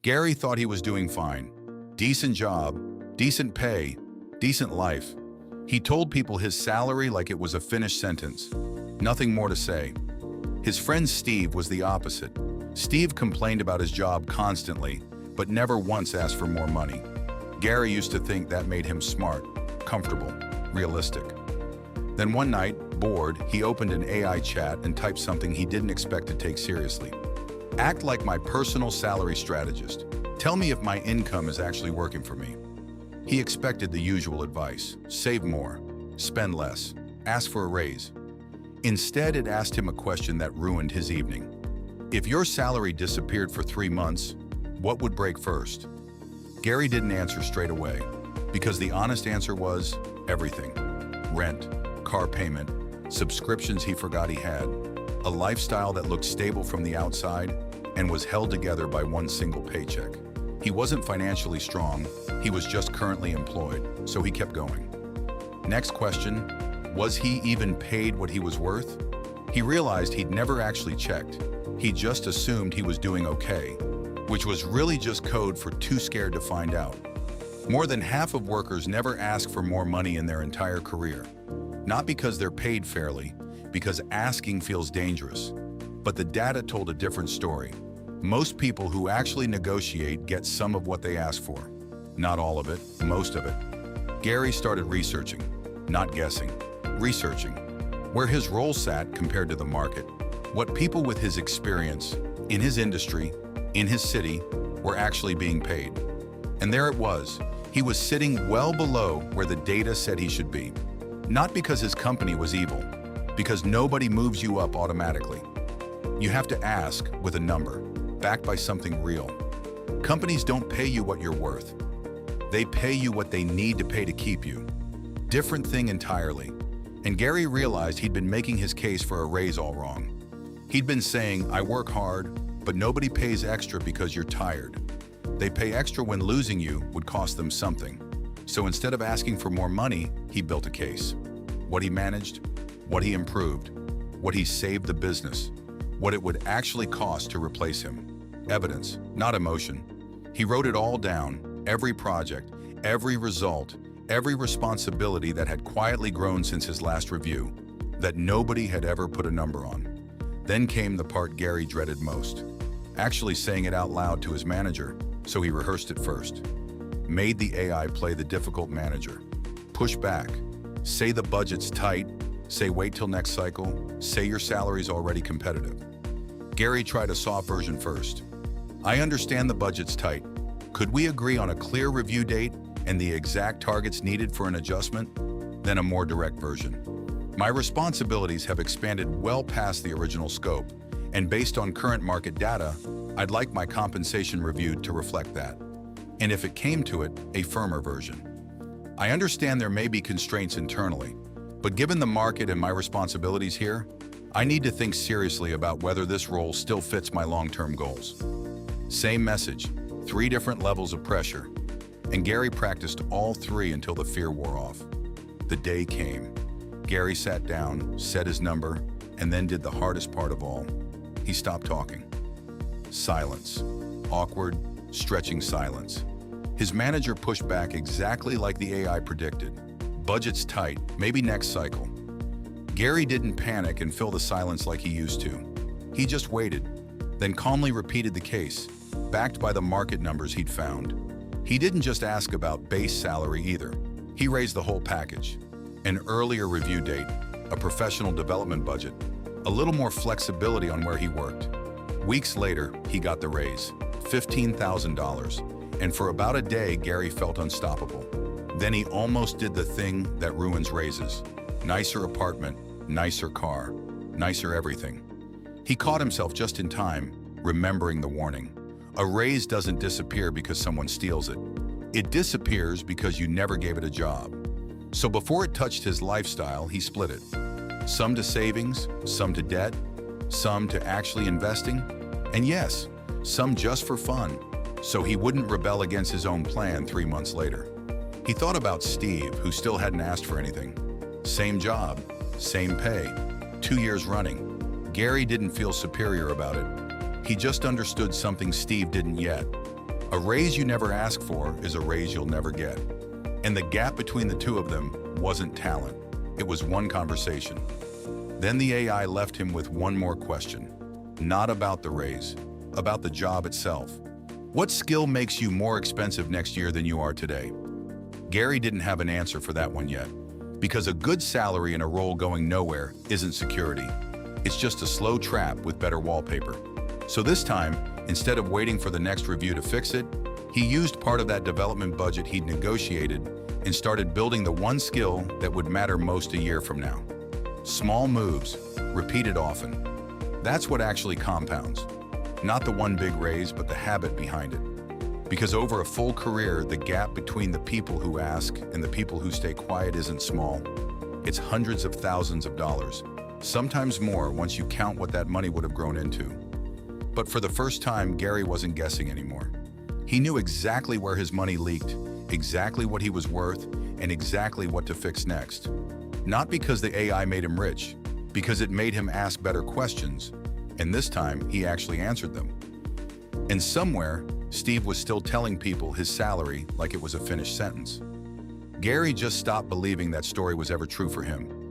Gary thought he was doing fine. Decent job, decent pay, decent life. He told people his salary like it was a finished sentence. Nothing more to say. His friend Steve was the opposite. Steve complained about his job constantly, but never once asked for more money. Gary used to think that made him smart, comfortable, realistic. Then one night, bored, he opened an AI chat and typed something he didn't expect to take seriously. Act like my personal salary strategist. Tell me if my income is actually working for me. He expected the usual advice: save more, spend less, ask for a raise. Instead, it asked him a question that ruined his evening. If your salary disappeared for 3 months, what would break first? Gary didn't answer straight away, because the honest answer was everything. Rent, car payment, subscriptions he forgot he had, a lifestyle that looked stable from the outside and was held together by one single paycheck. He wasn't financially strong, he was just currently employed, so he kept going. Next question, was he even paid what he was worth? He realized he'd never actually checked. He just assumed he was doing okay, which was really just code for too scared to find out. More than half of workers never ask for more money in their entire career. Not because they're paid fairly, because asking feels dangerous. But the data told a different story. Most people who actually negotiate get some of what they ask for. Not all of it, most of it. Gary started researching, not guessing, researching, where his role sat compared to the market, what people with his experience, in his industry, in his city, were actually being paid. And there it was. He was sitting well below where the data said he should be. Not because his company was evil, because nobody moves you up automatically. You have to ask with a number, backed by something real. Companies don't pay you what you're worth. They pay you what they need to pay to keep you. Different thing entirely. And Gary realized he'd been making his case for a raise all wrong. He'd been saying, I work hard, but nobody pays extra because you're tired. They pay extra when losing you would cost them something. So instead of asking for more money, he built a case. What he managed, what he improved, what he saved the business, what it would actually cost to replace him. Evidence, not emotion. He wrote it all down, every project, every result, every responsibility that had quietly grown since his last review, that nobody had ever put a number on. Then came the part Gary dreaded most. Actually saying it out loud to his manager, so he rehearsed it first. Made the AI play the difficult manager. Push back. Say the budget's tight. Say wait till next cycle. Say your salary's already competitive. Gary tried a soft version first. I understand the budget's tight. Could we agree on a clear review date and the exact targets needed for an adjustment? Then a more direct version. My responsibilities have expanded well past the original scope, and based on current market data, I'd like my compensation reviewed to reflect that. And if it came to it, a firmer version. I understand there may be constraints internally, but given the market and my responsibilities here, I need to think seriously about whether this role still fits my long-term goals. Same message, 3 different levels of pressure, and Gary practiced all 3 until the fear wore off. The day came. Gary sat down, said his number, and then did the hardest part of all. He stopped talking. Silence. Awkward, stretching silence. His manager pushed back exactly like the AI predicted. Budget's tight, maybe next cycle. Gary didn't panic and fill the silence like he used to. He just waited, then calmly repeated the case, backed by the market numbers he'd found. He didn't just ask about base salary either. He raised the whole package. An earlier review date, a professional development budget, a little more flexibility on where he worked. Weeks later, he got the raise, $15,000, and for about a day, Gary felt unstoppable. Then he almost did the thing that ruins raises. Nicer apartment, nicer car, nicer everything. He caught himself just in time, remembering the warning. A raise doesn't disappear because someone steals it. It disappears because you never gave it a job. So before it touched his lifestyle, he split it. Some to savings, some to debt, some to actually investing, and yes, some just for fun, so he wouldn't rebel against his own plan 3 months later. He thought about Steve, who still hadn't asked for anything. Same job, same pay, 2 years running. Gary didn't feel superior about it. He just understood something Steve didn't yet. A raise you never ask for is a raise you'll never get. And the gap between the two of them wasn't talent. It was one conversation. Then the AI left him with one more question. Not about the raise, about the job itself. What skill makes you more expensive next year than you are today? Gary didn't have an answer for that one yet, because a good salary in a role going nowhere isn't security. It's just a slow trap with better wallpaper. So this time, instead of waiting for the next review to fix it, he used part of that development budget he'd negotiated and started building the one skill that would matter most a year from now. Small moves, repeated often. That's what actually compounds. Not the one big raise, but the habit behind it. Because over a full career, the gap between the people who ask and the people who stay quiet isn't small. It's hundreds of thousands of dollars, sometimes more once you count what that money would have grown into. But for the first time, Gary wasn't guessing anymore. He knew exactly where his money leaked, exactly what he was worth, and exactly what to fix next. Not because the AI made him rich, because it made him ask better questions, and this time he actually answered them. And somewhere, Steve was still telling people his salary like it was a finished sentence. Gary just stopped believing that story was ever true for him.